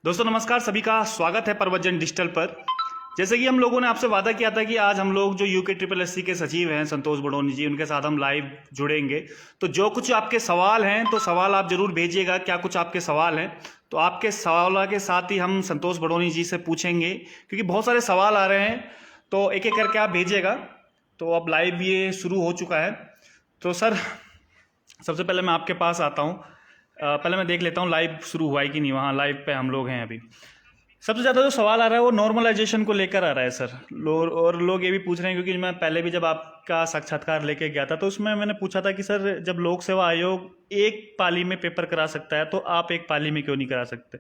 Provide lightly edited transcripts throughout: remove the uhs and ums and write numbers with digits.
दोस्तों नमस्कार, सभी का स्वागत है प्रवचन डिजिटल पर। जैसे कि हम लोगों ने आपसे वादा किया था कि आज हम लोग जो यूके ट्रिपल एससी के सचिव हैं संतोष बड़ोनी जी, उनके साथ हम लाइव जुड़ेंगे। तो जो कुछ आपके सवाल हैं तो सवाल आप जरूर भेजिएगा, क्या कुछ आपके सवाल हैं तो आपके सवाल के साथ ही हम संतोष बड़ोनी जी से पूछेंगे, क्योंकि बहुत सारे सवाल आ रहे हैं तो एक एक करके आप भेजिएगा। तो अब लाइव ये शुरू हो चुका है। तो सर सबसे पहले मैं आपके पास आता हूँ। पहले मैं देख लेता हूँ लाइव शुरू हुआ है कि नहीं। वहाँ लाइव पे हम लोग हैं अभी। सबसे ज़्यादा जो सवाल आ रहा है वो नॉर्मलाइजेशन को लेकर आ रहा है सर। और लोग ये भी पूछ रहे हैं, क्योंकि मैं पहले भी जब आपका साक्षात्कार लेके गया था तो उसमें मैंने पूछा था कि सर जब लोक सेवा आयोग एक पाली में पेपर करा सकता है तो आप एक पाली में क्यों नहीं करा सकते।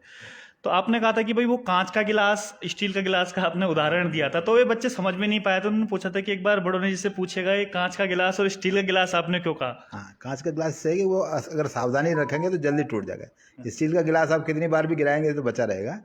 तो आपने कहा था कि भाई वो कांच का गिलास स्टील का गिलास का आपने उदाहरण दिया था, तो ये बच्चे समझ में नहीं पाए। तो उन्होंने पूछा था कि एक बार बड़ोनी जी से पूछेगा ये कांच का गिलास और स्टील का गिलास आपने क्यों कहा। हाँ, कांच का गिलास से कि वो अगर सावधानी रखेंगे तो जल्दी टूट जाएगा। स्टील का गिलास आप कितनी बार भी गिराएंगे तो बचा रहेगा।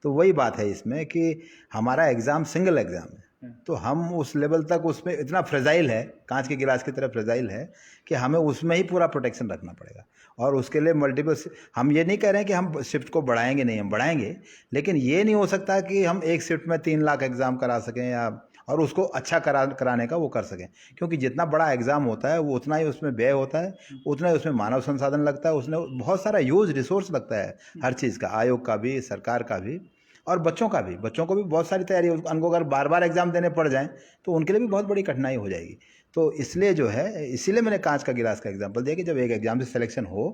तो वही बात है इसमें कि हमारा एग्ज़ाम सिंगल एग्ज़ाम है, तो हम उस लेवल तक उसमें इतना फ्रेजाइल है, कांच के गिलास की तरह फ्रेजाइल है कि हमें उसमें ही पूरा प्रोटेक्शन रखना पड़ेगा। और उसके लिए मल्टीपल, हम ये नहीं कह रहे हैं कि हम शिफ्ट को बढ़ाएंगे नहीं, हम बढ़ाएंगे, लेकिन ये नहीं हो सकता कि हम एक शिफ्ट में 3 लाख एग्ज़ाम करा सकें या और उसको अच्छा कराने का वो कर सकें। क्योंकि जितना बड़ा एग्ज़ाम होता है वो उतना ही उसमें व्यय होता है, उतना ही उसमें मानव संसाधन लगता है, उसमें बहुत सारा यूज़ रिसोर्स लगता है हर चीज़ का, आयोग का भी, सरकार का भी और बच्चों का भी। बच्चों को भी बहुत सारी तैयारी, उनको अगर बार बार एग्ज़ाम देने पड़ जाएँ तो उनके लिए भी बहुत बड़ी कठिनाई हो जाएगी। तो इसलिए जो है, इसीलिए मैंने कांच का गिलास का एग्जांपल दिया कि जब एक एग्ज़ाम से सिलेक्शन हो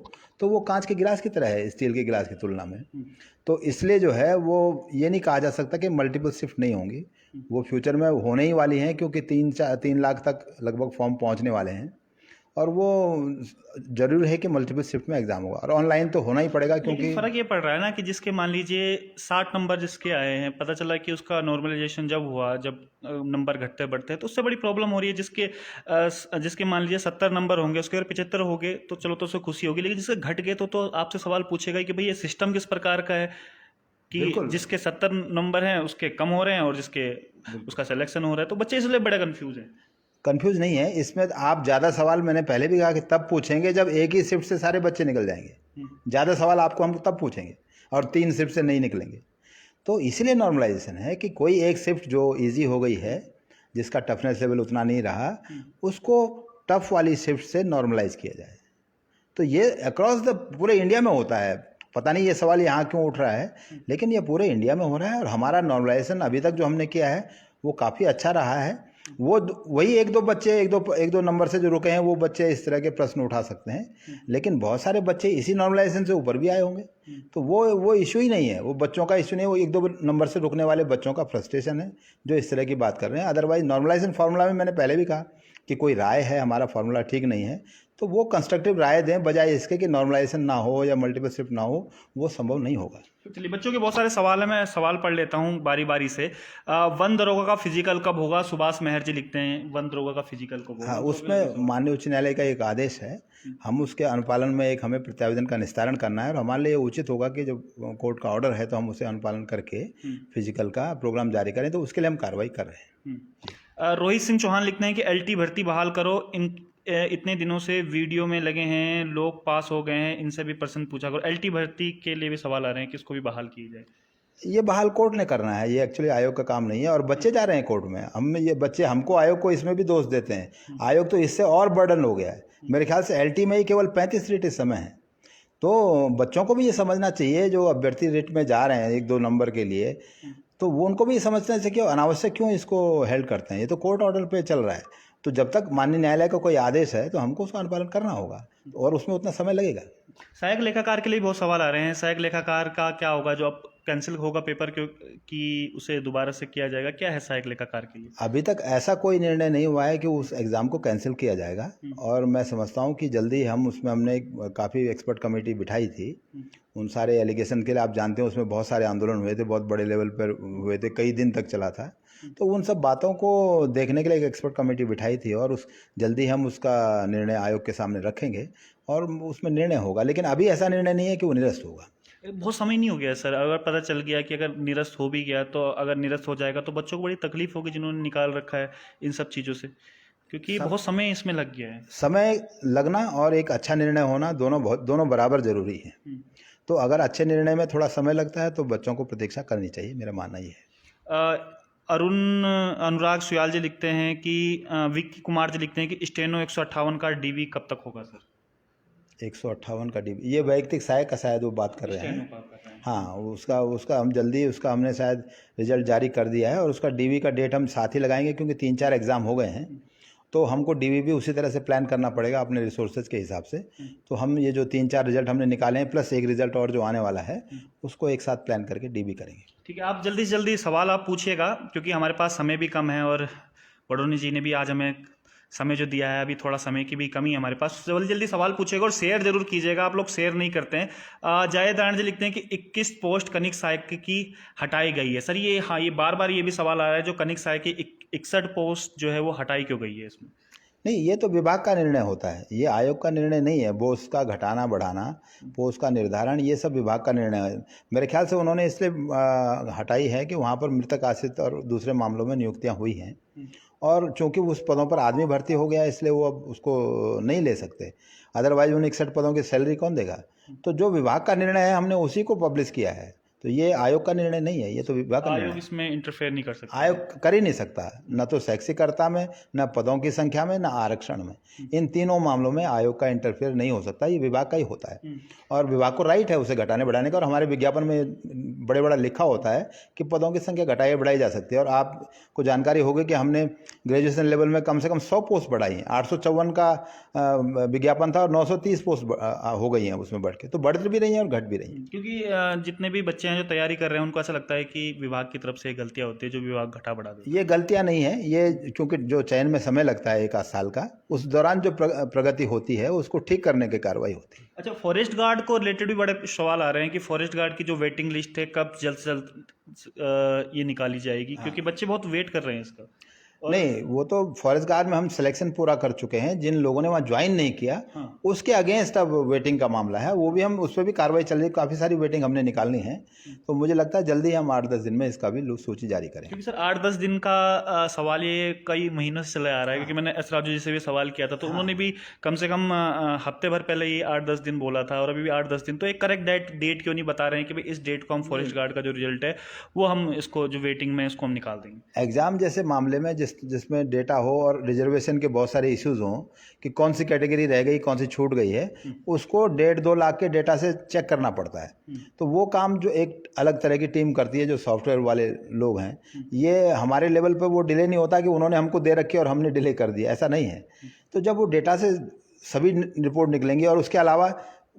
तो वो कांच के गिलास की तरह है स्टील के गिलास की तुलना में। तो इसलिए जो है वो ये नहीं कहा जा सकता कि मल्टीपल शिफ्ट नहीं होंगी, वो फ्यूचर में होने ही वाली हैं, क्योंकि 3 लाख तक लगभग फॉर्म पहुंचने वाले हैं। और वो जरूर है कि मल्टीपल शिफ्ट में एग्ज़ाम होगा और ऑनलाइन तो होना ही पड़ेगा, लेकिन क्योंकि फर्क ये पड़ रहा है ना कि जिसके मान लीजिए 60 नंबर जिसके आए हैं, पता चला कि उसका नॉर्मलाइजेशन जब हुआ, जब नंबर घटते बढ़ते हैं तो उससे बड़ी प्रॉब्लम हो रही है। जिसके मान लीजिए 70 नंबर होंगे, उसके अगर 75 हो गए तो चलो तो उससे खुशी होगी, लेकिन जिसके घट गए तो आपसे सवाल पूछेगा कि भाई ये सिस्टम किस प्रकार का है कि बिल्कुल जिसके 70 नंबर हैं उसके कम हो रहे हैं और जिसके उसका सिलेक्शन हो रहा है। तो बच्चे इसलिए बड़ा कंफ्यूज हैं। कंफ्यूज नहीं है इसमें। आप ज़्यादा सवाल, मैंने पहले भी कहा कि तब पूछेंगे जब एक ही शिफ्ट से सारे बच्चे निकल जाएंगे। ज़्यादा सवाल आपको हम तब पूछेंगे और 3 शिफ्ट से नहीं निकलेंगे। तो इसीलिए नॉर्मलाइजेशन है कि कोई एक शिफ्ट जो इजी हो गई है, जिसका टफनेस लेवल उतना नहीं रहा, उसको टफ वाली शिफ्ट से नॉर्मलाइज किया जाए। तो ये अक्रॉस द पूरे इंडिया में होता है। पता नहीं ये सवाल यहाँ क्यों उठ रहा है, लेकिन ये पूरे इंडिया में हो रहा है। और हमारा नॉर्मलाइजेशन अभी तक जो हमने किया है वो काफ़ी अच्छा रहा है। वो वही एक दो नंबर से जो रुके हैं वो बच्चे इस तरह के प्रश्न उठा सकते हैं, लेकिन बहुत सारे बच्चे इसी नॉर्मलाइजेशन से ऊपर भी आए होंगे। तो वो इशू ही नहीं है, वो बच्चों का इशू नहीं है, वो एक दो नंबर से रुकने वाले बच्चों का फ्रस्ट्रेशन है जो इस तरह की बात कर रहे हैं। अदरवाइज नॉर्मलाइजेशन फार्मूला में मैंने पहले भी कहा कि कोई राय है हमारा फार्मूला ठीक नहीं है तो वो कंस्ट्रक्टिव राय दें, बजाय इसके कि नॉर्मलाइजेशन ना हो या मल्टीपल शिफ्ट ना हो। वो संभव नहीं होगा। चलिए, बच्चों के बहुत सारे सवाल हैं, मैं सवाल पढ़ लेता हूँ बारी बारी से। वन दरोगा का फिजिकल कब होगा? सुभाष मेहर जी लिखते हैं वन दरोगा का फिजिकल कब होगा। हाँ, उसमें माननीय उच्च न्यायालय का एक आदेश है, हम उसके अनुपालन में एक हमें प्रत्यावेदन का निस्तारण करना है और हमारे लिए उचित होगा कि जब कोर्ट का ऑर्डर है तो हम उसे अनुपालन करके फिजिकल का प्रोग्राम जारी करें। तो उसके लिए हम कार्रवाई कर रहे हैं। रोहित सिंह चौहान लिखते हैं कि एलटी भर्ती बहाल करो, इतने दिनों से वीडियो में लगे हैं, लोग पास हो गए हैं, इनसे भी प्रश्न पूछा करो। एलटी भर्ती के लिए भी सवाल आ रहे हैं कि इसको भी बहाल की जाए। ये बहाल कोर्ट ने करना है, ये एक्चुअली आयोग का काम नहीं है। और बच्चे जा रहे हैं कोर्ट में, हम ये बच्चे हमको आयोग को इसमें भी दोष देते हैं। आयोग तो इससे और बर्डन हो गया है। मेरे ख्याल से एलटी में ही केवल 35 सीट इस समय है। तो बच्चों को भी ये समझना चाहिए जो अभ्यर्थी रेट में जा रहे हैं 1-2 नंबर के लिए, तो वो उनको भी ये समझना चाहिए कि अनावश्यक क्यों इसको हेल्ड करते हैं। ये तो कोर्ट ऑर्डर पे चल रहा है, तो जब तक माननीय न्यायालय का कोई आदेश है तो हमको उसका अनुपालन करना होगा और उसमें उतना समय लगेगा। सहायक लेखाकार के लिए बहुत सवाल आ रहे हैं। सहायक लेखाकार का क्या होगा जो अब कैंसिल होगा पेपर कि उसे दोबारा से किया जाएगा? क्या है सहायक लेखाकार के लिए? अभी तक ऐसा कोई निर्णय नहीं हुआ है कि उस एग्ज़ाम को कैंसिल किया जाएगा और मैं समझता हूँ कि जल्दी हम उसमें, हमने एक काफ़ी एक्सपर्ट कमेटी बिठाई थी उन सारे एलिगेशन के लिए। आप जानते हैं उसमें बहुत सारे आंदोलन हुए थे, बहुत बड़े लेवल पर हुए थे, कई दिन तक चला था। तो उन सब बातों को देखने के लिए एक एक्सपर्ट कमेटी बिठाई थी और जल्दी हम उसका निर्णय आयोग के सामने रखेंगे और उसमें निर्णय होगा। लेकिन अभी ऐसा निर्णय नहीं है कि वो निरस्त होगा। बहुत समय नहीं हो गया सर? अगर पता चल गया कि अगर निरस्त हो भी गया तो अगर निरस्त हो जाएगा तो बच्चों को बड़ी तकलीफ होगी जिन्होंने निकाल रखा है इन सब चीज़ों से, क्योंकि बहुत समय इसमें लग गया है। समय लगना और एक अच्छा निर्णय होना दोनों बराबर जरूरी है। तो अगर अच्छे निर्णय में थोड़ा समय लगता है तो बच्चों को प्रतीक्षा करनी चाहिए, मेरा मानना ये है। अनुराग सुयाल जी लिखते हैं कि विक्की कुमार जी लिखते हैं कि स्टेनो 158 का डीवी कब तक होगा सर? 158 का डीबी, ये वैयक्तिक सहायक का शायद वो बात कर रहे हैं। हाँ, उसका उसका हम जल्दी उसका हमने शायद रिजल्ट जारी कर दिया है और उसका डीवी का डेट हम साथ ही लगाएंगे, क्योंकि 3-4 एग्ज़ाम हो गए हैं। तो हमको डीवी भी उसी तरह से प्लान करना पड़ेगा अपने रिसोर्सेज के हिसाब से। तो हम ये जो 3-4 रिजल्ट हमने निकाले हैं प्लस एक रिजल्ट और जो आने वाला है उसको एक साथ प्लान करके डीवी करेंगे। ठीक है, आप जल्दी से जल्दी सवाल आप पूछिएगा, क्योंकि हमारे पास समय भी कम है और बडोनी जी ने भी आज हमें समय जो दिया है, अभी थोड़ा समय की भी कमी है हमारे पास। जल्दी जल्दी सवाल पूछिएगा और शेयर जरूर कीजिएगा, आप लोग शेयर नहीं करते हैं। जायद राण जी लिखते हैं कि 21 पोस्ट कनिक साय की हटाई गई है। सर ये हाँ, ये बार बार ये भी सवाल आ रहा है, जो कनिक साय की 61 पोस्ट जो है वो हटाई क्यों गई है इसमें? नहीं, ये तो विभाग का निर्णय होता है, ये आयोग का निर्णय नहीं है। पोस्ट का घटाना बढ़ाना, पोस्ट का निर्धारण, ये सब विभाग का निर्णय है। मेरे ख्याल से उन्होंने इसलिए हटाई है कि वहाँ पर मृतक आश्रित और दूसरे मामलों में नियुक्तियाँ हुई हैं, और चूंकि उस पदों पर आदमी भर्ती हो गया इसलिए वो अब उसको नहीं ले सकते। अदरवाइज उन 61 पदों की सैलरी कौन देगा? तो जो विभाग का निर्णय है हमने उसी को पब्लिश किया है, तो ये आयोग का निर्णय नहीं है, ये तो विभाग का निर्णय आयोग है। इसमें इंटरफेयर नहीं कर सकता। आयोग कर ही नहीं सकता, न तो शैक्षिकर्ता में, न पदों की संख्या में, न आरक्षण में। इन तीनों मामलों में आयोग का इंटरफेयर नहीं हो सकता, ये विभाग का ही होता है। और विभाग को राइट है उसे घटाने बढ़ाने का, और हमारे विज्ञापन में बड़े बड़ा लिखा होता है कि पदों की संख्या घटाई बढ़ाई जा सकती है। और आपको जानकारी होगी कि हमने ग्रेजुएशन लेवल में कम से कम 100 पोस्ट बढ़ाई हैं। 854 का विज्ञापन था और 930 पोस्ट हो गई हैं उसमें बढ़ के, तो बढ़ भी रही हैं और घट भी रही हैं। क्योंकि जितने भी बच्चे हैं जो तैयारी कर रहे हैं उनको ऐसा लगता है कि विभाग की तरफ से गलतियां होती है, जो विभाग घटा बढ़ा देता है। ये गलतियां नहीं है, ये क्योंकि जो चयन में समय लगता है 1 आध साल का, उस दौरान जो प्रगति होती है उसको ठीक करने की कार्रवाई होती है। अच्छा, फॉरेस्ट गार्ड को रिलेटेड भी बड़े सवाल आ रहे हैं कि फॉरेस्ट गार्ड की जो वेटिंग लिस्ट है कब जल्द से जल्द ये निकाली जाएगी, क्योंकि बच्चे बहुत वेट कर रहे हैं इसका। नहीं, वो तो फॉरेस्ट गार्ड में हम सिलेक्शन पूरा कर चुके हैं। जिन लोगों ने वहाँ ज्वाइन नहीं किया उसके अगेंस्ट अब वेटिंग का मामला है, वो भी हम उस पर भी कार्रवाई चल रही है। काफ़ी सारी वेटिंग हमने निकालनी है, तो मुझे लगता है जल्दी हम 8-10 दिन में इसका भी सूची जारी करें। क्योंकि सर 8-10 दिन का सवाल ये कई महीनों से चला आ रहा है, क्योंकि मैंने एस राजू जी से भी सवाल किया था, तो उन्होंने भी कम से कम हफ्ते भर पहले ये 8-10 दिन बोला था, और अभी भी 8-10 दिन। तो एक करेक्ट डेट क्यों नहीं बता रहे हैं कि भाई इस डेट को हम फॉरेस्ट गार्ड का जो रिजल्ट है वो हम इसको जो वेटिंग में इसको हम निकाल देंगे। एग्जाम जैसे मामले में जिसमें डेटा हो और रिजर्वेशन के बहुत सारे इश्यूज हों कि कौन सी कैटेगरी रह गई, कौन सी छूट गई है, उसको 1.5-2 लाख के डेटा से चेक करना पड़ता है। तो वो काम जो एक अलग तरह की टीम करती है, जो सॉफ्टवेयर वाले लोग हैं, ये हमारे लेवल पे वो डिले नहीं होता कि उन्होंने हमको दे रखी और हमने डिले कर दिया, ऐसा नहीं है। तो जब वो डेटा से सभी रिपोर्ट निकलेंगे, और उसके अलावा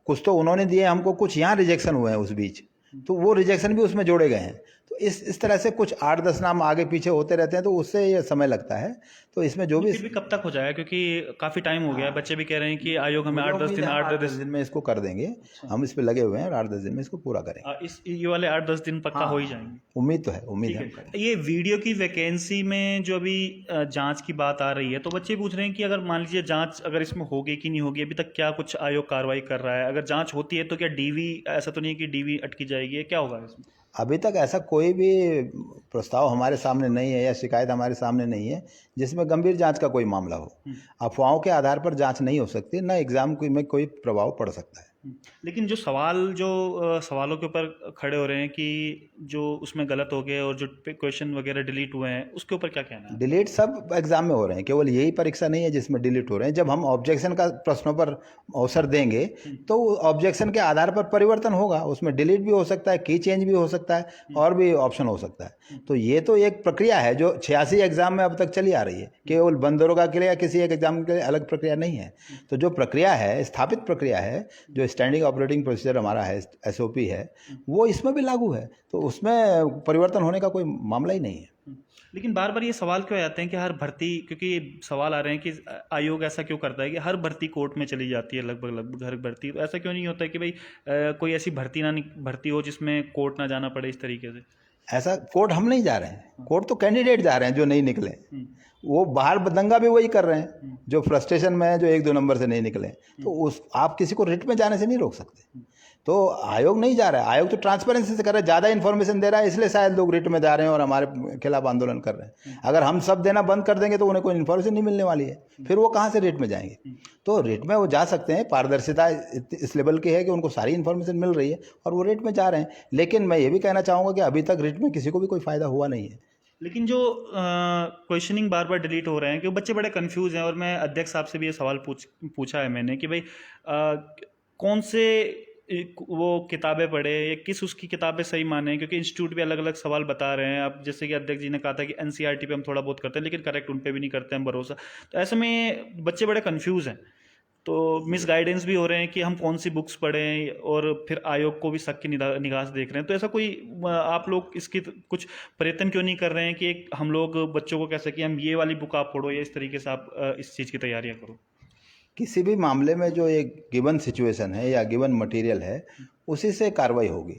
कुछ तो उन्होंने दिए हमको, कुछ यहाँ रिजेक्शन हुए हैं उस बीच, तो वो रिजेक्शन भी उसमें जोड़े गए हैं। तो इस तरह से कुछ 8-10 नाम आगे पीछे होते रहते हैं, तो उससे ये समय लगता है। तो इसमें जो भी कब तक हो जाएगा, क्योंकि काफ़ी टाइम हो गया है, बच्चे भी कह रहे हैं कि आयोग हमें 8-10 दिन में इसको कर देंगे। हम इस पे लगे हुए हैं और 8-10 दिन में इसको पूरा करेंगे। ये वाले 8-10 दिन पक्का हो ही जाएंगे। उम्मीद तो है, उम्मीद है। ये वीडियो की वैकेंसी में जो अभी जांच की बात आ रही है, तो बच्चे पूछ रहे हैं कि अगर मान लीजिए जांच अगर इसमें होगी कि नहीं होगी, अभी तक क्या कुछ आयोग कार्रवाई कर रहा है? अगर जांच होती है तो क्या डीवी, ऐसा तो नहीं है कि डीवी अटकी जाएगी, क्या होगा इसमें? अभी तक ऐसा कोई भी प्रस्ताव हमारे सामने नहीं है या शिकायत हमारे सामने नहीं है जिसमें गंभीर जांच का कोई मामला हो। अफवाहों के आधार पर जांच नहीं हो सकती, ना एग्जाम में कोई प्रभाव पड़ सकता है। लेकिन जो सवालों के ऊपर खड़े हो रहे हैं कि जो उसमें गलत हो गए और जो क्वेश्चन वगैरह डिलीट हुए हैं, उसके ऊपर क्या कहना है? डिलीट सब एग्जाम में हो रहे हैं, केवल यही परीक्षा नहीं है जिसमें डिलीट हो रहे हैं। जब हम ऑब्जेक्शन का प्रश्नों पर अवसर देंगे तो ऑब्जेक्शन के आधार पर परिवर्तन होगा, उसमें डिलीट भी हो सकता है, की चेंज भी हो सकता है, और भी ऑप्शन हो सकता है। तो ये तो एक प्रक्रिया है जो 86 एग्जाम में अब तक चली आ रही है, केवल बंदरोगा के लिए या किसी एक एग्जाम के लिए अलग प्रक्रिया नहीं है। तो जो प्रक्रिया है, स्थापित प्रक्रिया है, जो स्टैंडिंग ऑपरेटिंग प्रोसीजर हमारा है, SOP है, वो इसमें भी लागू है। तो उसमें परिवर्तन होने का कोई मामला ही नहीं है। लेकिन बार बार ये सवाल क्यों आते हैं कि हर भर्ती, क्योंकि सवाल आ रहे हैं कि आयोग ऐसा क्यों करता है कि हर भर्ती कोर्ट में चली जाती है, लगभग हर भर्ती, तो ऐसा क्यों नहीं होता है कि भाई कोई ऐसी भर्ती हो जिसमें कोर्ट ना जाना पड़े इस तरीके से? ऐसा कोर्ट हम नहीं जा रहे हैं, कोर्ट तो कैंडिडेट जा रहे हैं जो नहीं निकले, वो बाहर दंगा भी वही कर रहे हैं जो फ्रस्ट्रेशन में है, जो 1-2 नंबर से नहीं निकले। तो उस आप किसी को रिट में जाने से नहीं रोक सकते। तो आयोग नहीं जा रहा है, आयोग तो ट्रांसपेरेंसी से कर रहा है, ज़्यादा इन्फॉर्मेशन दे रहा है, इसलिए शायद लोग रिट में जा रहे हैं और हमारे खिलाफ आंदोलन कर रहे हैं। अगर हम सब देना बंद कर देंगे तो उन्हें कोई इन्फॉर्मेशन नहीं मिलने वाली है, फिर वो कहाँ से रिट में जाएंगे। तो रिट में वो जा सकते हैं, पारदर्शिता इस लेवल की है कि उनको सारी इन्फॉर्मेशन मिल रही है और वो रिट में जा रहे हैं। लेकिन मैं ये भी कहना चाहूँगा कि अभी तक रिट में किसी को भी कोई फ़ायदा हुआ नहीं है। लेकिन जो क्वेश्चनिंग बार बार डिलीट हो रहे हैं कि बच्चे बड़े कंफ्यूज हैं, और मैं अध्यक्ष साहब से भी ये सवाल पूछा है मैंने कि भाई कौन से वो किताबें पढ़े या किस उसकी किताबें सही माने, क्योंकि इंस्टीट्यूट भी अलग अलग सवाल बता रहे हैं। अब जैसे कि अध्यक्ष जी ने कहा था कि एनसीईआरटी पे हम थोड़ा बहुत करते हैं लेकिन करेक्ट उन पे भी नहीं करते हैं भरोसा। तो ऐसे में बच्चे बड़े कंफ्यूज हैं, तो मिस गाइडेंस भी हो रहे हैं कि हम कौन सी बुक्स पढ़ें, और फिर आयोग को भी शक की निगाह से देख रहे हैं। तो ऐसा कोई आप लोग इसकी कुछ प्रयत्न क्यों नहीं कर रहे हैं कि एक हम लोग बच्चों को कह सकें हम ये वाली बुक आप पढ़ो या इस तरीके से आप इस चीज़ की तैयारियां करो? किसी भी मामले में जो एक गिवन सिचुएशन है या गिवन मटेरियल है उसी से कार्रवाई होगी।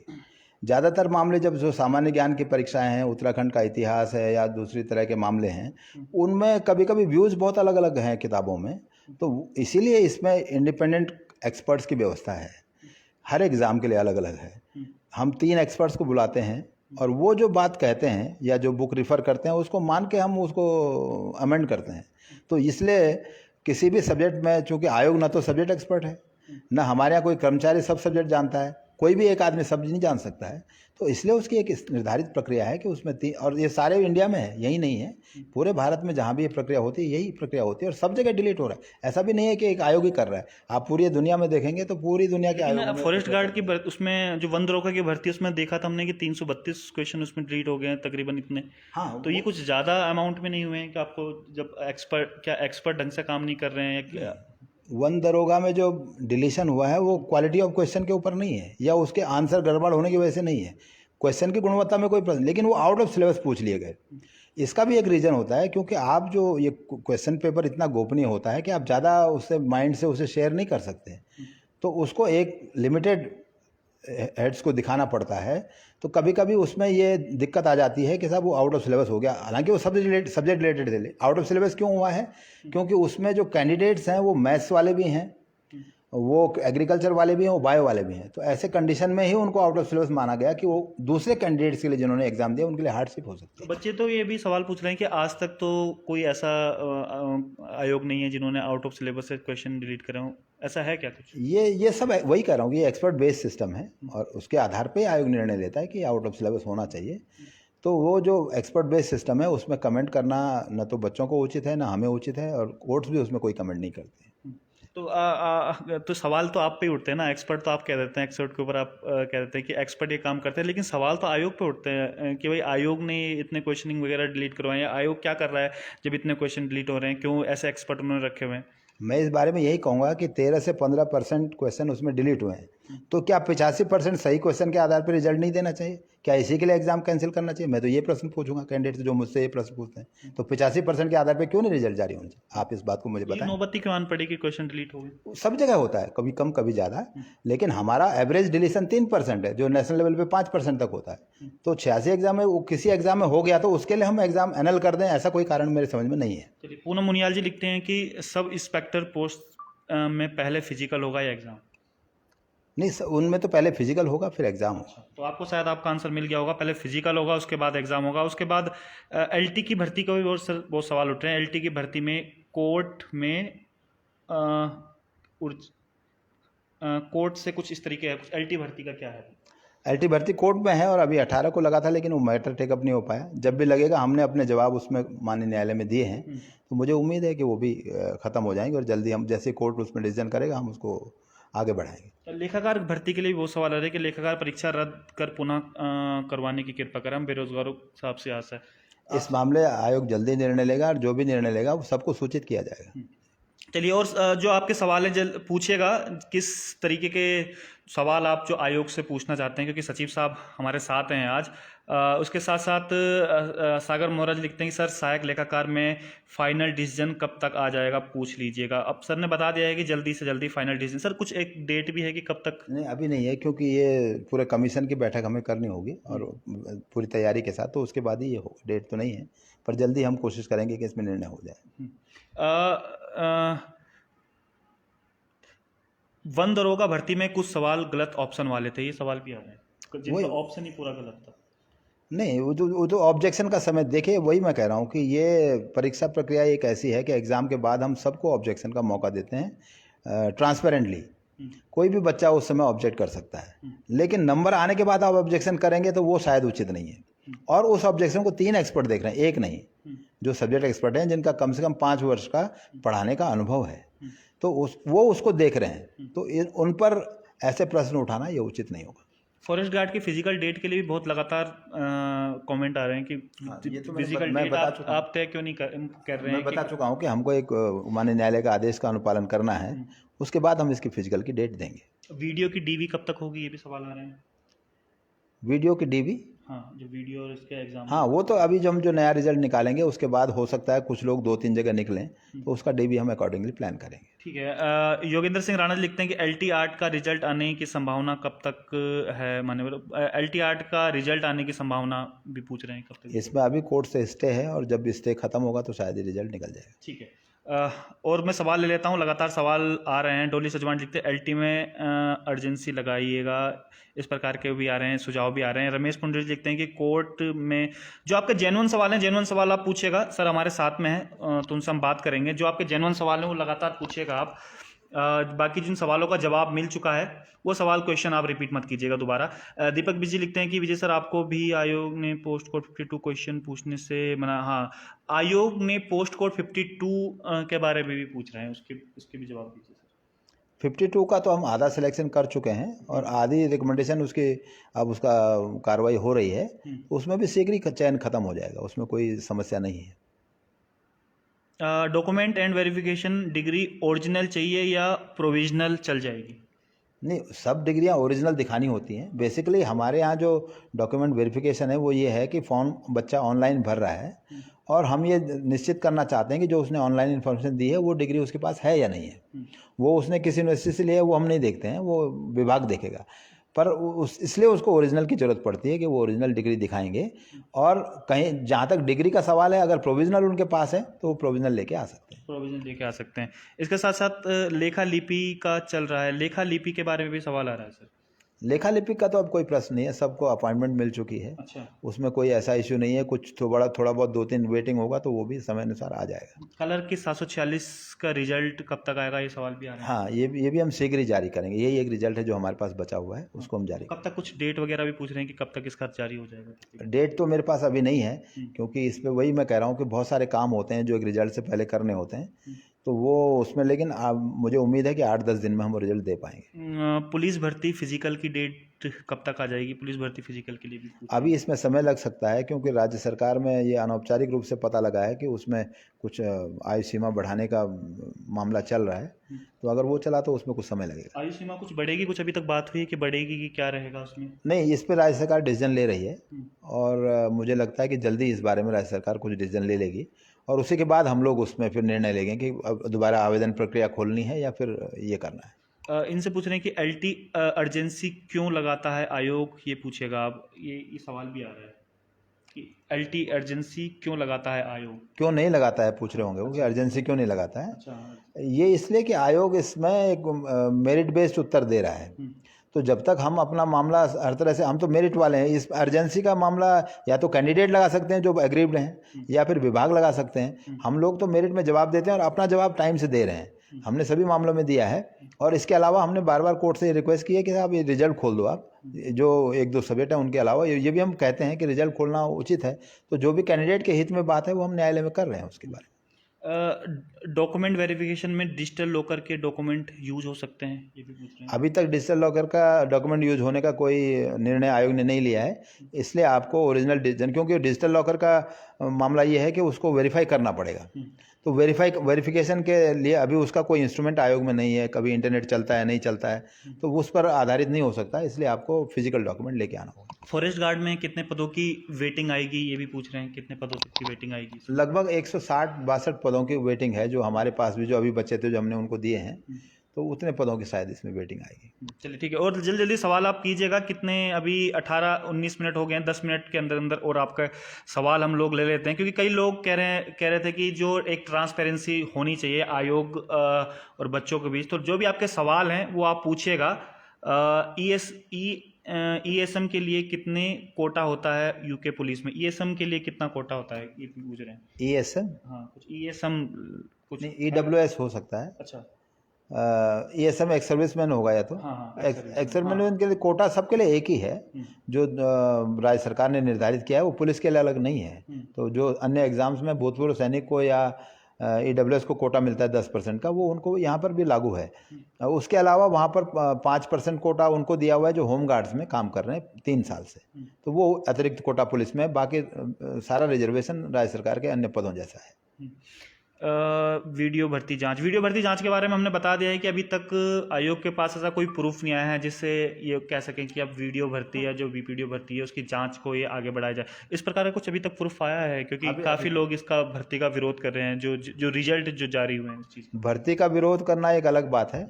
ज़्यादातर मामले जब जो सामान्य ज्ञान की परीक्षाएं हैं, उत्तराखंड का इतिहास है या दूसरी तरह के मामले हैं, उनमें कभी कभी व्यूज़ बहुत अलग अलग हैं किताबों में। तो इसीलिए इसमें इंडिपेंडेंट एक्सपर्ट्स की व्यवस्था है, हर एग्ज़ाम के लिए अलग अलग है। हम 3 एक्सपर्ट्स को बुलाते हैं और वो जो बात कहते हैं या जो बुक रिफ़र करते हैं उसको मान के हम उसको अमेंड करते हैं। तो इसलिए किसी भी सब्जेक्ट में, चूँकि आयोग ना तो सब्जेक्ट एक्सपर्ट है, ना हमारे यहाँ कोई कर्मचारी सब सब्जेक्ट जानता है, कोई भी एक आदमी सब नहीं जान सकता है। तो इसलिए उसकी एक निर्धारित प्रक्रिया है कि उसमें 3, और ये सारे इंडिया में है, यही नहीं है, पूरे भारत में जहाँ भी ये प्रक्रिया होती है यही प्रक्रिया होती है और सब जगह डिलीट हो रहा है। ऐसा भी नहीं है कि एक आयोग ही कर रहा है, आप पूरी दुनिया में देखेंगे तो पूरी दुनिया के आयोग में। फॉरेस्ट गार्ड की उसमें जो वन दरोगा की भर्ती उसमें देखा था हमने कि 332 क्वेश्चन उसमें डिलीट हो गए हैं तकरीबन इतने। हाँ, तो ये कुछ ज़्यादा अमाउंट में नहीं हुए हैं कि आपको जब एक्सपर्ट ढंग से काम नहीं कर रहे हैं क्या? वन दरोगा में जो डिलीशन हुआ है वो क्वालिटी ऑफ क्वेश्चन के ऊपर नहीं है या उसके आंसर गड़बड़ होने की वजह से नहीं है, क्वेश्चन की गुणवत्ता में कोई प्रश्न, लेकिन वो आउट ऑफ सिलेबस पूछ लिए गए। इसका भी एक रीज़न होता है क्योंकि आप जो ये क्वेश्चन पेपर इतना गोपनीय होता है कि आप ज़्यादा उससे माइंड से उसे शेयर नहीं कर सकते, तो उसको एक लिमिटेड हेड्स को दिखाना पड़ता है। तो कभी कभी उसमें ये दिक्कत आ जाती है कि साहब वो आउट ऑफ सिलेबस हो गया, हालांकि वो सब्जेक्ट रिलेटेड थे। आउट ऑफ सिलेबस क्यों हुआ है? क्योंकि उसमें जो कैंडिडेट्स हैं वो मैथ्स वाले भी हैं, वो एग्रीकल्चर वाले भी हैं, वो बायो वाले भी हैं। तो ऐसे कंडीशन में ही उनको आउट ऑफ सिलेबस माना गया कि वो दूसरे कैंडिडेट्स के लिए जिन्होंने एग्जाम दिया उनके लिए हार्डशिप हो सकती है। बच्चे तो ये भी सवाल पूछ रहे हैं कि आज तक तो कोई ऐसा आयोग नहीं है जिन्होंने आउट ऑफ सिलेबस से क्वेश्चन डिलीट करे हों, ऐसा है क्या कुछ? ये सब वही कह रहा हूँ कि ये एक्सपर्ट बेस्ड सिस्टम है और उसके आधार पे आयोग निर्णय लेता है कि आउट ऑफ सिलेबस होना चाहिए। तो वो जो एक्सपर्ट बेस्ड सिस्टम है उसमें कमेंट करना न तो बच्चों को उचित है, ना हमें उचित है, और कोर्ट्स भी उसमें कोई कमेंट नहीं करते। तो सवाल तो आप पे ही उठते हैं ना, एक्सपर्ट तो आप कह देते हैं, एक्सपर्ट के ऊपर आप कह देते हैं कि एक्सपर्ट ये काम करते हैं, लेकिन सवाल तो आयोग पे उठते हैं कि भाई आयोग ने इतने क्वेश्चनिंग वगैरह डिलीट करवाए हैं, आयोग क्या कर रहा है जब इतने क्वेश्चन डिलीट हो रहे हैं, क्यों ऐसे एक्सपर्ट उन्होंने रखे हुए हैं? मैं इस बारे में यही कहूँगा कि 13 से 15% क्वेश्चन उसमें डिलीट हुए हैं, तो क्या 85% सही क्वेश्चन के आधार पर रिजल्ट नहीं देना चाहिए? क्या इसी के लिए एग्जाम कैंसिल करना चाहिए? मैं तो ये प्रश्न पूछूंगा कैंडिडेट से जो मुझसे ये प्रश्न पूछते हैं, तो 85% के आधार पर क्यों नहीं रिजल्ट जारी होना चाहिए? आप इस बात को मुझे बताएं। नौबत्ती क्यों आन पड़ी कि क्वेश्चन डिलीट हो गए? सब जगह होता है, कभी कम कभी ज़्यादा, लेकिन हमारा एवरेज डिलीशन 3% है जो नेशनल लेवल पे 5% तक होता है। तो 86 एग्जाम में वो किसी एग्जाम में हो गया तो उसके लिए हम एग्जाम एनल कर दें, ऐसा कोई कारण मेरे समझ में नहीं है। चलिए, पूनम मुनियाल जी लिखते हैं कि सब इंस्पेक्टर पोस्ट में पहले फिजिकल होगा या एग्जाम? नहीं, उनमें तो पहले फिजिकल होगा फिर एग्जाम होगा। तो आपको शायद आपका आंसर मिल गया होगा, पहले फिजिकल होगा उसके बाद एग्जाम होगा। उसके बाद एलटी की भर्ती का भी बहुत सवाल उठ रहे हैं। एलटी की भर्ती में कोर्ट में कोर्ट से कुछ इस तरीके है, कुछ एलटी भर्ती का क्या है? एलटी भर्ती कोर्ट में है और अभी 18 को लगा था लेकिन वो मैटर टेकअप नहीं हो पाया। जब भी लगेगा, हमने अपने जवाब उसमें माननीय न्यायालय में दिए हैं, तो मुझे उम्मीद है कि वो भी ख़त्म हो जाएंगे और जल्दी हम जैसे कोर्ट उसमें डिसीजन करेगा हम उसको आगे बढ़ाएंगे। लेखाकार भर्ती के लिए वो सवाल आ रहा है कि लेखाकार परीक्षा रद्द कर पुनः करवाने की कृपा करें, हम बेरोजगारों साहब से आशा है। इस मामले आयोग जल्दी निर्णय लेगा और जो भी निर्णय लेगा वो सबको सूचित किया जाएगा। चलिए, और जो आपके सवाल है पूछिएगा, किस तरीके के सवाल आप जो आयोग से पूछना चाहते हैं, क्योंकि सचिव साहब हमारे साथ हैं आज। उसके साथ साथ सागर मोहरा जी लिखते हैं कि सर सहायक लेखाकार में फाइनल डिसीजन कब तक आ जाएगा, पूछ लीजिएगा। अब सर ने बता दिया है कि जल्दी से जल्दी फाइनल डिसीजन। सर कुछ एक डेट भी है कि कब तक? नहीं, अभी नहीं है, क्योंकि ये पूरे कमीशन की बैठक हमें करनी होगी और पूरी तैयारी के साथ, तो उसके बाद ही ये हो। डेट तो नहीं है, पर जल्दी हम कोशिश करेंगे कि इसमें निर्णय हो जाए। वन दरोगा भर्ती में कुछ सवाल गलत ऑप्शन वाले थे, ये सवाल भी आ रहे हैं जिनका ऑप्शन ही पूरा गलत था। नहीं, वो तो ऑब्जेक्शन का समय देखिए, वही मैं कह रहा हूँ कि ये परीक्षा प्रक्रिया एक ऐसी है कि एग्ज़ाम के बाद हम सबको ऑब्जेक्शन का मौका देते हैं ट्रांसपेरेंटली। कोई भी बच्चा उस समय ऑब्जेक्ट कर सकता है, लेकिन नंबर आने के बाद आप ऑब्जेक्शन करेंगे तो वो शायद उचित नहीं है। और उस ऑब्जेक्शन को 3 एक्सपर्ट देख रहे हैं, एक नहीं, जो सब्जेक्ट एक्सपर्ट हैं जिनका कम से कम 5 वर्ष का पढ़ाने का अनुभव है, तो वो उसको देख रहे हैं, तो उन पर ऐसे प्रश्न उठाना ये उचित नहीं होगा। फॉरेस्ट गार्ड की फिजिकल डेट के लिए भी बहुत लगातार कमेंट आ रहे हैं कि ये तो फिजिकल डेट आप तय क्यों नहीं कर रहे हैं? मैं बता चुका हूँ कि हमको एक माननीय न्यायालय का आदेश का अनुपालन करना है, उसके बाद हम इसकी फिजिकल की डेट देंगे। वीडियो की डीवी कब तक होगी, ये भी सवाल आ रहे हैं। वीडियो की डीवी? हाँ, जो वीडियो और इसके एग्जाम। हाँ, वो तो अभी जो हम जो नया रिजल्ट निकालेंगे उसके बाद हो सकता है कुछ लोग 2-3 जगह निकलें, तो उसका डीवी हम अकॉर्डिंगली प्लान करेंगे। ठीक है। योगेंद्र सिंह राणा लिखते हैं कि एलटी आर्ट का रिजल्ट आने की संभावना कब तक है? माननीय एलटी आर्ट का रिजल्ट आने की संभावना भी पूछ रहे हैं कब तक? इसमें अभी कोर्ट से स्टे है और जब स्टे खत्म होगा तो शायद ही रिजल्ट निकल जाएगा। ठीक है। और मैं सवाल ले लेता हूँ, लगातार सवाल आ रहे हैं। डोली सजवान लिखते हैं एलटी में अर्जेंसी लगाइएगा, इस प्रकार के भी आ रहे हैं, सुझाव भी आ रहे हैं। रमेश पुंडरी लिखते हैं कि कोर्ट में जो आपके जेन्युइन सवाल हैं, जेन्युइन सवाल आप पूछिएगा, सर हमारे साथ में हैं तो उनसे हम बात करेंगे। जो आपके जेन्युइन सवाल हैं वो लगातार पूछिएगा आप। बाकी जिन सवालों का जवाब मिल चुका है वो सवाल क्वेश्चन आप रिपीट मत कीजिएगा दोबारा। दीपक बिजी लिखते हैं कि विजय सर आपको भी आयोग ने पोस्ट कोड 52 क्वेश्चन पूछने से मना। हाँ, आयोग ने पोस्ट कोड 52 के बारे में भी पूछ रहे हैं, उसके भी जवाब दीजिए सर। 52 का तो हम आधा सिलेक्शन कर चुके हैं और आधी रिकमेंडेशन उसकी अब उसका कार्रवाई हो रही है, उसमें भी शीघ्र ही चयन खत्म हो जाएगा, उसमें कोई समस्या नहीं है। Document and verification degree original चाहिए या प्रोविजनल चल जाएगी? नहीं, सब डिग्रियां ओरिजिनल दिखानी होती हैं। बेसिकली हमारे यहाँ जो डॉक्यूमेंट वेरिफिकेशन है वो ये है कि फॉर्म बच्चा ऑनलाइन भर रहा है और हम ये निश्चित करना चाहते हैं कि जो उसने ऑनलाइन इन्फॉर्मेशन दी है वो डिग्री उसके पास है या नहीं है। वो उसने किस यूनिवर्सिटी से लिया है वो हम नहीं देखते हैं, वो विभाग देखेगा, पर इसलिए उसको ओरिजिनल की ज़रूरत पड़ती है कि वो ओरिजिनल डिग्री दिखाएंगे। और कहीं जहाँ तक डिग्री का सवाल है, अगर प्रोविजनल उनके पास है तो वो प्रोविजनल लेके आ सकते हैं। प्रोविजन लेके आ सकते हैं। इसके साथ साथ लेखा लिपि का चल रहा है, लेखा लिपि के बारे में भी सवाल आ रहा है सर। लेखा लिपि का तो अब कोई प्रश्न नहीं है, सबको अपॉइंटमेंट मिल चुकी है। अच्छा, उसमें कोई ऐसा इश्यू नहीं है। कुछ तो बड़ा थोड़ा बहुत 2-3 वेटिंग होगा तो वो भी समय अनुसार आ जाएगा। कलर की 746 का रिजल्ट कब तक आएगा, ये सवाल भी आ रहा है। हाँ, ये भी हम शीघ्र ही जारी करेंगे। यही एक रिजल्ट है जो हमारे पास बचा हुआ है, उसको हम जारी कब तक? कुछ डेट वगैरह भी पूछ रहे हैं कि कब तक इसका जारी हो जाएगा? डेट तो मेरे पास अभी नहीं है, क्योंकि इस पर वही मैं कह रहा हूँ कि बहुत सारे काम होते हैं जो एक रिजल्ट से पहले करने होते हैं, तो वो उसमें, लेकिन मुझे उम्मीद है कि 8-10 दिन में हम रिजल्ट दे पाएंगे। पुलिस भर्ती फिजिकल की डेट कब तक आ जाएगी? पुलिस भर्ती फिजिकल के लिए भी अभी इसमें समय लग सकता है, क्योंकि राज्य सरकार में ये अनौपचारिक रूप से पता लगा है कि उसमें कुछ आयु सीमा बढ़ाने का मामला चल रहा है, तो अगर वो चला तो उसमें कुछ समय लगेगा। आयु सीमा कुछ बढ़ेगी? कुछ अभी तक बात हुई है कि बढ़ेगी कि क्या रहेगा उसमें? नहीं, इस पर राज्य सरकार डिसीजन ले रही है और मुझे लगता है कि जल्दी इस बारे में राज्य सरकार कुछ डिसीजन ले लेगी और उसी के बाद हम लोग उसमें फिर निर्णय लेंगे कि अब दोबारा आवेदन प्रक्रिया खोलनी है या फिर ये करना है। इनसे पूछ रहे हैं कि एलटी अर्जेंसी क्यों लगाता है आयोग, ये पूछेगा आप। ये सवाल भी आ रहा है कि एलटी अर्जेंसी क्यों लगाता है आयोग? क्यों नहीं लगाता है पूछ रहे होंगे वो, कि अर्जेंसी क्यों नहीं लगाता है। अच्छा, ये इसलिए कि आयोग इसमें एक मेरिट बेस्ड उत्तर दे रहा है, तो जब तक हम अपना मामला हर तरह से, हम तो मेरिट वाले हैं, इस अर्जेंसी का मामला या तो कैंडिडेट लगा सकते हैं जो एग्रीव्ड हैं या फिर विभाग लगा सकते हैं। हम लोग तो मेरिट में जवाब देते हैं और अपना जवाब टाइम से दे रहे हैं, हमने सभी मामलों में दिया है। और इसके अलावा हमने बार बार कोर्ट से रिक्वेस्ट की है कि आप ये रिजल्ट खोल दो, आप जो 1-2 सब्जेक्ट हैं उनके अलावा ये भी हम कहते हैं कि रिजल्ट खोलना उचित है, तो जो भी कैंडिडेट के हित में बात है वो हम न्यायालय में कर रहे हैं उसके बारे में। डॉक्यूमेंट वेरिफिकेशन में डिजिटल लॉकर के डॉक्यूमेंट यूज हो सकते हैं, ये भी पूछ रहे हैं। अभी तक डिजिटल लॉकर का डॉक्यूमेंट यूज होने का कोई निर्णय आयोग ने नहीं लिया है, इसलिए आपको ओरिजिनल डिसीजन, क्योंकि डिजिटल लॉकर का मामला ये है कि उसको वेरीफाई करना पड़ेगा, तो वेरिफिकेशन के लिए अभी उसका कोई इंस्ट्रूमेंट आयोग में नहीं है, कभी इंटरनेट चलता है नहीं चलता है, तो उस पर आधारित नहीं हो सकता, इसलिए आपको फिजिकल डॉक्यूमेंट लेके आना होगा। फॉरेस्ट गार्ड में कितने पदों की वेटिंग आएगी, ये भी पूछ रहे हैं, कितने पदों तक की वेटिंग आएगी? लगभग 160-62 पदों की वेटिंग है, जो हमारे पास भी जो अभी बचे थे जो हमने उनको दिए हैं, तो उतने पदों की शायद इसमें वेटिंग आएगी। चलिए ठीक है, और जल्दी जल्दी सवाल आप कीजिएगा। कितने अभी 18-19 मिनट हो गए हैं, 10 मिनट के अंदर अंदर और आपका सवाल हम लोग ले लेते हैं, क्योंकि कई लोग कह रहे थे कि जो एक ट्रांसपेरेंसी होनी चाहिए आयोग और बच्चों के बीच। तो जो भी आपके सवाल हैं वो आप पूछिएगा। ईएसएम के लिए कितने कोटा होता है यूके पुलिस में? ईएसएम के लिए कितना कोटा होता है, ये पूछ रहे हैं। ESM? हाँ, कुछ ईएसएम कुछ नहीं, EWS हो सकता है। अच्छा, ESM एक्स सर्विसमैन होगा या तो। हाँ, एक्स सर्विसमैन के लिए कोटा सबके लिए एक ही है, जो राज्य सरकार ने निर्धारित किया है, वो पुलिस के लिए अलग नहीं है। तो जो अन्य एग्जाम्स में भूतपूर्व सैनिक को या EWS को कोटा मिलता है 10% का, वो उनको यहाँ पर भी लागू है। उसके अलावा वहाँ पर 5% कोटा उनको दिया हुआ है जो होम गार्ड्स में काम कर रहे हैं 3 साल से, तो वो अतिरिक्त कोटा पुलिस में। बाकी सारा रिजर्वेशन राज्य सरकार के अन्य पदों जैसा है। वीडियो भर्ती जांच के बारे में हमने बता दिया है कि अभी तक आयोग के पास ऐसा कोई प्रूफ नहीं आया है जिससे ये कह सकें कि अब वीडियो भर्ती या जो बीपीडीओ भर्ती है उसकी जांच को ये आगे बढ़ाया जाए। इस प्रकार का कुछ अभी तक प्रूफ आया है? क्योंकि काफ़ी लोग इसका भर्ती का विरोध कर रहे हैं, जो रिजल्ट जो जारी हुए हैं इस चीज़। भर्ती का विरोध करना एक अलग बात है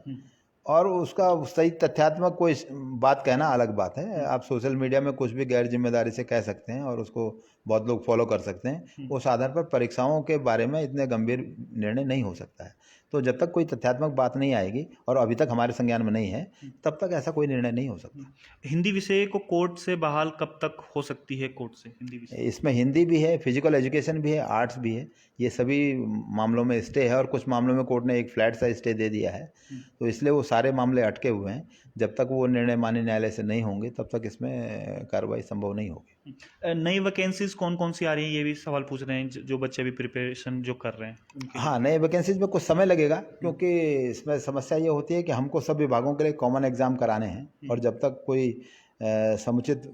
और उसका सही तथ्यात्मक कोई बात कहना अलग बात है। आप सोशल मीडिया में कुछ भी गैर जिम्मेदारी से कह सकते हैं और उसको बहुत लोग फॉलो कर सकते हैं। उस आधार पर परीक्षाओं के बारे में इतने गंभीर निर्णय नहीं हो सकता है। तो जब तक कोई तथ्यात्मक बात नहीं आएगी, और अभी तक हमारे संज्ञान में नहीं है, तब तक ऐसा कोई निर्णय नहीं हो सकता। हिंदी विषय को कोर्ट से बहाल कब तक हो सकती है? कोर्ट से हिंदी विषय, इसमें हिंदी भी है, फिजिकल एजुकेशन भी है, आर्ट्स भी है। ये सभी मामलों में स्टे है और कुछ मामलों में कोर्ट ने एक फ्लैट सा स्टे दे दिया है, तो इसलिए वो सारे मामले अटके हुए हैं। जब तक वो निर्णय माननीय न्यायालय से नहीं होंगे तब तक इसमें कार्रवाई संभव नहीं होगी। नई वैकेंसीज कौन कौन सी आ रही हैं, ये भी सवाल पूछ रहे हैं जो बच्चे अभी प्रिपरेशन जो कर रहे हैं। हाँ, नए वैकेंसीज में कुछ समय लगेगा, क्योंकि इसमें समस्या ये होती है कि हमको सब विभागों के लिए कॉमन एग्जाम कराने हैं, और जब तक कोई समुचित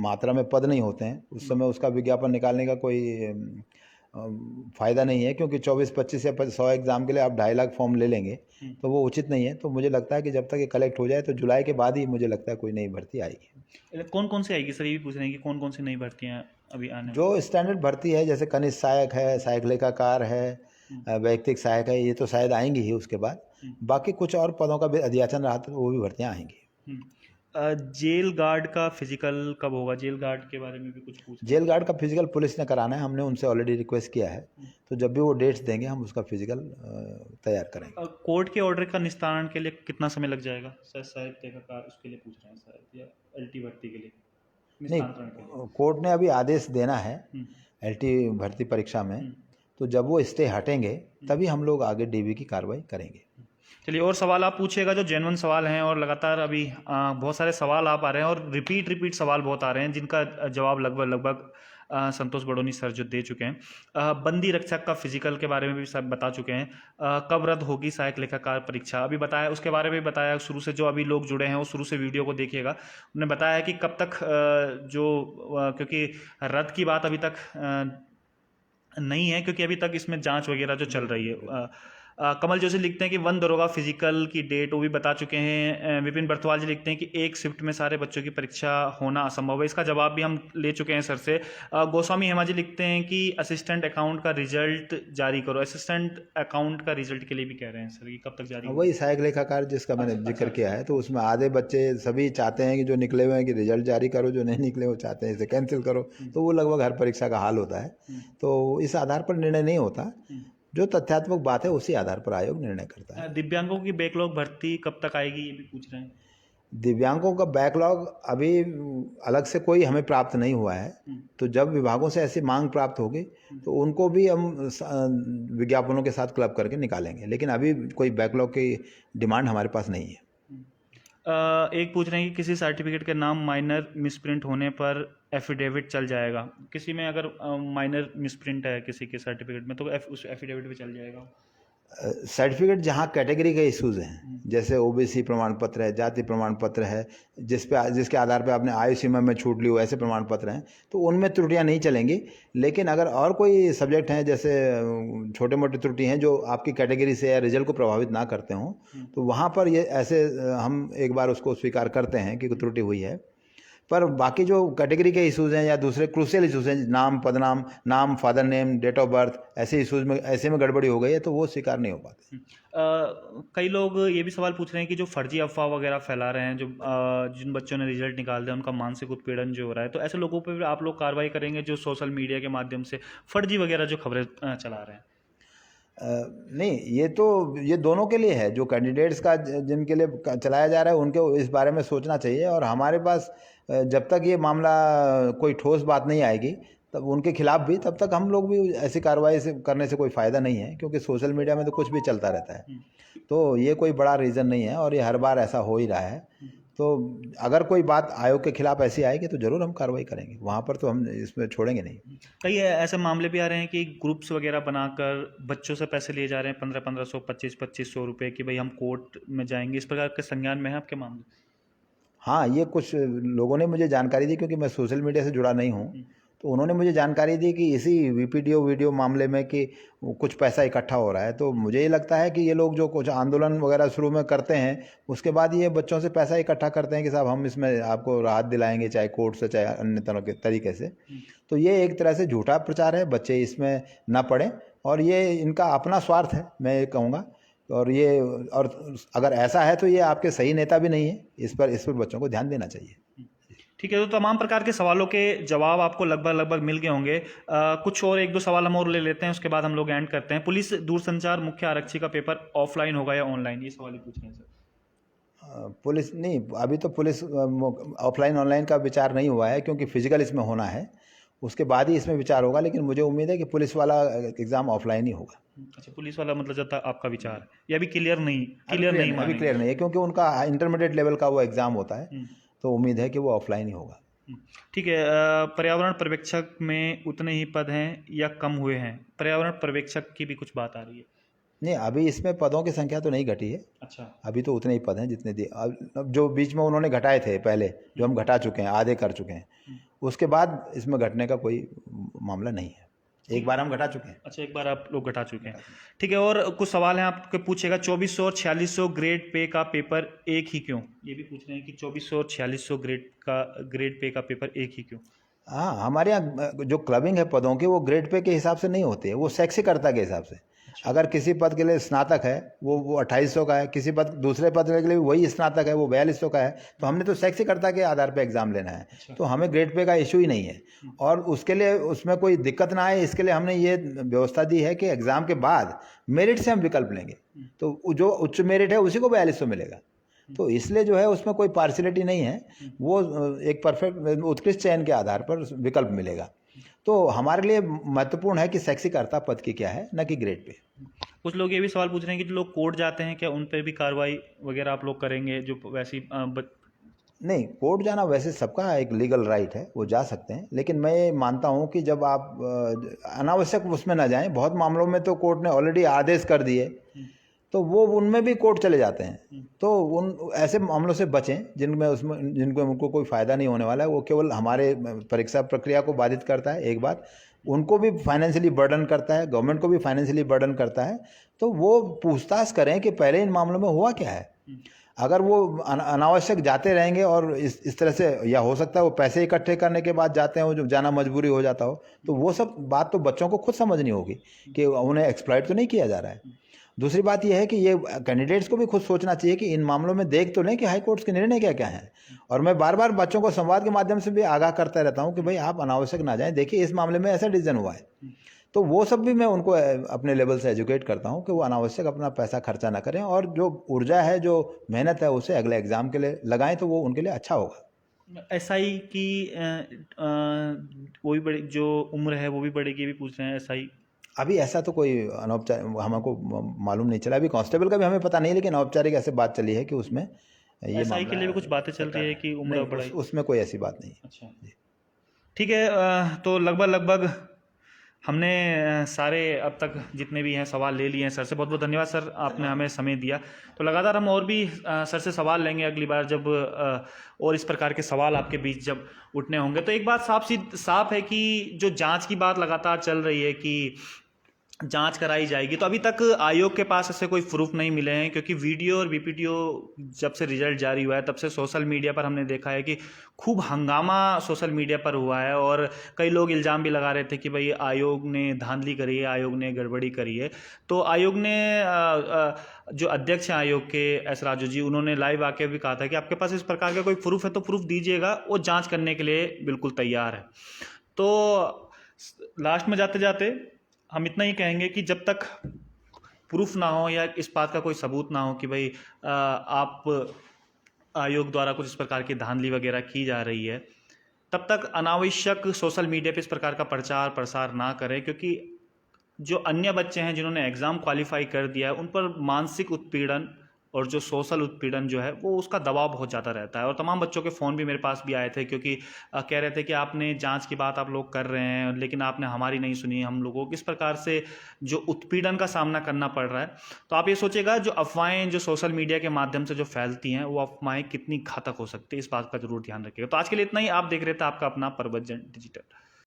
मात्रा में पद नहीं होते हैं उस समय उसका विज्ञापन निकालने का कोई फ़ायदा नहीं है, क्योंकि 24-25 या 100 एग्ज़ाम के लिए आप 2.5 लाख फॉर्म ले लेंगे तो वो उचित नहीं है। तो मुझे लगता है कि जब तक ये कलेक्ट हो जाए तो जुलाई के बाद ही मुझे लगता है कोई नई भर्ती आएगी। कौन कौन सी आएगी सर, ये भी पूछ रहे हैं कि कौन कौन सी नई भर्तियाँ अभी आने? जो स्टैंडर्ड भर्ती है, जैसे कनिष्ठ सहायक है, सहायक लेखाकार है, वैयक्तिक सहायक है, ये तो शायद आएंगी ही। उसके बाद बाकी कुछ और पदों का भी अध्याचन रहा तो वो भी भर्तियाँ आएंगी। जेल गार्ड का फिजिकल कब होगा? जेल गार्ड के बारे में भी कुछ पूछ। जेल गार्ड का फिजिकल पुलिस ने कराना है, हमने उनसे ऑलरेडी रिक्वेस्ट किया है, तो जब भी वो डेट्स देंगे हम उसका फिजिकल तैयार करेंगे। कोर्ट के ऑर्डर का निस्तारण के लिए कितना समय लग जाएगा? शायद लेखाकार उसके लिए पूछ रहे हैं शायद, या एलटी भर्ती के लिए निस्तारण के लिए? नहीं, कोर्ट ने अभी आदेश देना है एलटी भर्ती परीक्षा में, तो जब वो स्टे हटेंगे तभी हम लोग आगे डीबी की कार्रवाई करेंगे। चलिए, और सवाल आप पूछिएगा जो जेन्युइन सवाल हैं, और लगातार अभी बहुत सारे सवाल आप आ रहे हैं और रिपीट सवाल बहुत आ रहे हैं जिनका जवाब लगभग संतोष बड़ोनी सर जो दे चुके हैं। बंदी रक्षक का फिजिकल के बारे में भी सब बता चुके हैं। कब रद्द होगी सहायक लेखाकार परीक्षा, अभी बताया, उसके बारे में बताया। शुरू से जो अभी लोग जुड़े हैं वो शुरू से वीडियो को देखिएगा। उन्होंने बताया कि कब तक क्योंकि रद्द की बात अभी तक नहीं है, क्योंकि अभी तक इसमें जांच वगैरह जो चल रही है। कमल जोशी लिखते हैं कि 1 दरोगा फिजिकल की डेट वो भी बता चुके हैं। विपिन बर्थवाल जी लिखते हैं कि एक शिफ्ट में सारे बच्चों की परीक्षा होना असंभव है, इसका जवाब भी हम ले चुके हैं सर से। गोस्वामी हेमा जी लिखते हैं कि असिस्टेंट अकाउंट का रिजल्ट जारी करो। असिस्टेंट अकाउंट का रिजल्ट के लिए भी कह रहे हैं सर, ये कब तक जारी? वही सहायक लेखाकार जिसका मैंने जिक्र किया है, तो उसमें आधे बच्चे सभी चाहते हैं कि जो निकले हुए हैं कि रिजल्ट जारी करो, जो नहीं निकले वो चाहते हैं इसे कैंसिल करो। तो वो लगभग हर परीक्षा का हाल होता है, तो इस आधार पर निर्णय नहीं होता। जो तथ्यात्मक बात है उसी आधार पर आयोग निर्णय करता है। दिव्यांगों की बैकलॉग भर्ती कब तक आएगी, ये भी पूछ रहे हैं। दिव्यांगों का बैकलॉग अभी अलग से कोई हमें प्राप्त नहीं हुआ है, तो जब विभागों से ऐसी मांग प्राप्त होगी तो उनको भी हम विज्ञापनों के साथ क्लब करके निकालेंगे, लेकिन अभी कोई बैकलॉग की डिमांड हमारे पास नहीं है। एक पूछ रहे हैं कि किसी सर्टिफिकेट के नाम माइनर मिसप्रिंट होने पर एफिडेविट चल जाएगा? किसी में अगर माइनर मिसप्रिंट है किसी के सर्टिफिकेट में तो उस एफिडेविट पे चल जाएगा। सर्टिफिकेट जहाँ कैटेगरी के इश्यूज हैं, जैसे ओबीसी प्रमाण पत्र है, जाति प्रमाण पत्र है, जिसके आधार पे आपने आयु सीमा में छूट ली हो, ऐसे प्रमाण पत्र हैं, तो उनमें त्रुटियां नहीं चलेंगी। लेकिन अगर और कोई सब्जेक्ट हैं, जैसे छोटे मोटे त्रुटि हैं जो आपकी कैटेगरी से या रिजल्ट को प्रभावित ना करते हों, तो वहाँ पर ये ऐसे हम एक बार उसको स्वीकार करते हैं कि त्रुटि हुई है। पर बाकी जो कैटेगरी के इश्यूज हैं या दूसरे क्रूशियल इश्यूज हैं, नाम, पदनाम, नाम, father name, date of birth, ऐसे इश्यूज में ऐसे में गड़बड़ी हो गई है, तो वो स्वीकार नहीं हो पाते। कई लोग ये भी सवाल पूछ रहे हैं कि जो फर्जी अफवाह वगैरह फैला रहे हैं, जो जिन बच्चों ने रिजल्ट निकाल दिया उनका मानसिक उत्पीड़न जो हो रहा है, तो ऐसे लोगों पर भी आप लोग कार्रवाई करेंगे जो सोशल मीडिया के माध्यम से फर्जी वगैरह जो खबरें चला रहे हैं? नहीं, ये दोनों के लिए है, जो कैंडिडेट्स का जिनके लिए चलाया जा रहा है उनके इस बारे में सोचना चाहिए। और हमारे पास जब तक ये मामला कोई ठोस बात नहीं आएगी तब उनके खिलाफ भी, तब तक हम लोग भी ऐसी कार्रवाई करने से कोई फ़ायदा नहीं है, क्योंकि सोशल मीडिया में तो कुछ भी चलता रहता है। तो ये कोई बड़ा रीज़न नहीं है और ये हर बार ऐसा हो ही रहा है। तो अगर कोई बात आयोग के खिलाफ ऐसी आएगी तो ज़रूर हम कार्रवाई करेंगे, वहाँ पर तो हम इसमें छोड़ेंगे नहीं। कई ऐसे मामले भी आ रहे हैं कि ग्रुप्स वगैरह बनाकर बच्चों से पैसे लिए जा रहे हैं, 1500 2500 रुपये कि भाई हम कोर्ट में जाएंगे, इस प्रकार के संज्ञान में है आपके मामले? हाँ, ये कुछ लोगों ने मुझे जानकारी दी, क्योंकि मैं सोशल मीडिया से जुड़ा नहीं हूँ, तो उन्होंने मुझे जानकारी दी कि इसी वीडियो मामले में कि कुछ पैसा इकट्ठा हो रहा है। तो मुझे ये लगता है कि ये लोग जो कुछ आंदोलन वगैरह शुरू में करते हैं, उसके बाद ये बच्चों से पैसा इकट्ठा करते हैं कि साहब हम इसमें आपको राहत दिलाएंगे, चाहे कोर्ट से चाहे अन्य तरह के तरीके से। तो ये एक तरह से झूठा प्रचार है, बच्चे इसमें ना पड़ें, और ये इनका अपना स्वार्थ है, मैं ये कहूँगा। और अगर ऐसा है तो ये आपके सही नेता भी नहीं है, इस पर बच्चों को ध्यान देना चाहिए। ठीक है, तो तमाम प्रकार के सवालों के जवाब आपको लगभग मिल गए होंगे। कुछ और एक दो सवाल हम और ले लेते हैं, उसके बाद हम लोग एंड करते हैं। पुलिस दूरसंचार मुख्य आरक्षी का पेपर ऑफलाइन होगा या ऑनलाइन, ये सवाल ही पूछ रहे हैं सर। पुलिस नहीं, अभी तो पुलिस ऑफलाइन ऑनलाइन का विचार नहीं हुआ है, क्योंकि फिजिकल इसमें होना है, उसके बाद ही इसमें विचार होगा। लेकिन मुझे उम्मीद है कि पुलिस वाला एग्ज़ाम ऑफलाइन ही होगा। अच्छा, पुलिस वाला मतलब जब तक आपका विचार है, ये अभी क्लियर नहीं अभी क्लियर नहीं है, क्योंकि उनका इंटरमीडिएट लेवल का वो एग्ज़ाम होता है, तो उम्मीद है कि वो ऑफलाइन ही होगा। ठीक है। पर्यावरण पर्यवेक्षक में उतने ही पद हैं या कम हुए हैं? पर्यावरण पर्यवेक्षक की भी कुछ बात आ रही है। नहीं, अभी इसमें पदों की संख्या तो नहीं घटी है। अच्छा, अभी तो उतने ही पद हैं जितने दिए। अब जो बीच में उन्होंने घटाए थे पहले, जो हम घटा चुके हैं, आधे कर चुके हैं, उसके बाद इसमें घटने का कोई मामला नहीं है। एक बार हम घटा चुके हैं। अच्छा, एक बार आप लोग घटा चुके हैं। ठीक है, और कुछ सवाल हैं आपके पूछेगा। 2400 और 4600 ग्रेड पे का पेपर एक ही क्यों? ये भी पूछ रहे हैं कि 2400 और 4600 ग्रेड पे का पेपर एक ही क्यों? हाँ, हमारे यहाँ जो क्लबिंग है पदों की, वो ग्रेड पे के हिसाब से नहीं होती है, वो शैक्षिकर्ता के हिसाब से। अगर किसी पद के लिए स्नातक है वो 2800 का है, किसी पद दूसरे पद के लिए वही स्नातक है वो 4200 का है, तो हमने तो शैक्षिकर्ता के आधार पर एग्जाम लेना है। तो हमें ग्रेड पे का इशू ही नहीं है, और उसके लिए उसमें कोई दिक्कत ना आए, इसके लिए हमने ये व्यवस्था दी है कि एग्जाम के बाद मेरिट से हम विकल्प लेंगे, तो जो उच्च मेरिट है उसी को 4200 मिलेगा। तो इसलिए जो है उसमें कोई पार्शियलिटी नहीं है, वो एक परफेक्ट उत्कृष्ट चयन के आधार पर विकल्प मिलेगा। तो हमारे लिए महत्वपूर्ण है कि शैक्षिकर्ता पद की क्या है, न कि ग्रेड पे। कुछ लोग ये भी सवाल पूछ रहे हैं कि जो लोग कोर्ट जाते हैं, क्या उन पर भी कार्रवाई वगैरह आप लोग करेंगे? जो वैसी नहीं, कोर्ट जाना वैसे सबका एक लीगल राइट है, वो जा सकते हैं, लेकिन मैं ये मानता हूँ कि जब आप अनावश्यक उसमें ना जाएं। बहुत मामलों में तो कोर्ट ने ऑलरेडी आदेश कर दिए, तो वो उनमें भी कोर्ट चले जाते हैं। तो उन ऐसे मामलों से बचें जिनको उनको कोई फ़ायदा नहीं होने वाला है। वो केवल हमारे परीक्षा प्रक्रिया को बाधित करता है, एक बात, उनको भी फाइनेंशियली बर्डन करता है, गवर्नमेंट को भी फाइनेंशियली बर्डन करता है। तो वो पूछताछ करें कि पहले इन मामलों में हुआ क्या है। अगर वो अनावश्यक जाते रहेंगे और इस तरह से, या हो सकता है वो पैसे इकट्ठे करने के बाद जाते हैं, जो जाना मजबूरी हो जाता हो, तो वो सब बात तो बच्चों को खुद समझनी होगी कि उन्हें एक्सप्लॉइट तो नहीं किया जा रहा है। दूसरी बात यह है कि ये कैंडिडेट्स को भी खुद सोचना चाहिए कि इन मामलों में देख तो लें कि हाई कोर्ट्स के निर्णय क्या क्या हैं। और मैं बार बार बच्चों को संवाद के माध्यम से भी आगाह करता रहता हूं कि भाई आप अनावश्यक ना जाएं, देखिए इस मामले में ऐसा डिसीजन हुआ है। तो वो सब भी मैं उनको अपने लेवल से एजुकेट करता हूं कि वो अनावश्यक अपना पैसा खर्चा ना करें, और जो ऊर्जा है, जो मेहनत है, उसे अगले एग्जाम के लिए लगाएं, तो वो उनके लिए अच्छा होगा। एसआई की वो भी बड़ी जो उम्र है वो भी बढ़ेगी, भी पूछ रहे हैं एसआई। अभी ऐसा तो कोई अनौपचारिक हमको मालूम नहीं चला, अभी कांस्टेबल का भी हमें पता नहीं, लेकिन औपचारिक ऐसे बात चली है कि उसमें ये एसआई के लिए भी कुछ बातें चल रही है कि उम्र बढ़ाई। उसमें कोई ऐसी बात नहीं है। अच्छा, ठीक है। तो लगभग हमने सारे अब तक जितने भी हैं सवाल ले लिए हैं सर से। बहुत बहुत धन्यवाद सर, आपने हमें समय दिया। तो लगातार हम और भी सर से सवाल लेंगे अगली बार जब और इस प्रकार के सवाल आपके बीच जब उठने होंगे। तो एक बात साफ है कि जो जांच की बात लगातार चल रही है कि जांच कराई जाएगी, तो अभी तक आयोग के पास ऐसे कोई प्रूफ नहीं मिले हैं, क्योंकि वीडियो और बीपीटीओ जब से रिजल्ट जारी हुआ है तब से सोशल मीडिया पर हमने देखा है कि खूब हंगामा सोशल मीडिया पर हुआ है और कई लोग इल्ज़ाम भी लगा रहे थे कि भाई आयोग ने धांधली करी है, आयोग ने गड़बड़ी करी है। तो आयोग ने जो अध्यक्ष हैं आयोग के एस राजू जी, उन्होंने लाइव आके भी कहा था कि आपके पास इस प्रकार का कोई प्रूफ है तो प्रूफ दीजिएगा, वो जाँच करने के लिए बिल्कुल तैयार है। तो लास्ट में जाते जाते हम इतना ही कहेंगे कि जब तक प्रूफ ना हो या इस बात का कोई सबूत ना हो कि भाई आप आयोग द्वारा कुछ इस प्रकार की धांधली वगैरह की जा रही है, तब तक अनावश्यक सोशल मीडिया पे इस प्रकार का प्रचार प्रसार ना करें, क्योंकि जो अन्य बच्चे हैं जिन्होंने एग्ज़ाम क्वालिफाई कर दिया है उन पर मानसिक उत्पीड़न और जो सोशल उत्पीड़न जो है वो उसका दबाव बहुत ज़्यादा रहता है। और तमाम बच्चों के फ़ोन भी मेरे पास भी आए थे, क्योंकि कह रहे थे कि आपने जांच की बात आप लोग कर रहे हैं लेकिन आपने हमारी नहीं सुनी, हम लोगों को किस प्रकार से जो उत्पीड़न का सामना करना पड़ रहा है। तो आप ये सोचिएगा, जो अफवाहें जो सोशल मीडिया के माध्यम से जो फैलती हैं वो अफवाहें कितनी घातक हो सकती है, इस बात का जरूर ध्यान रखिएगा। तो आज के लिए इतना ही। आप देख रहे थे आपका अपना प्रवचन डिजिटल।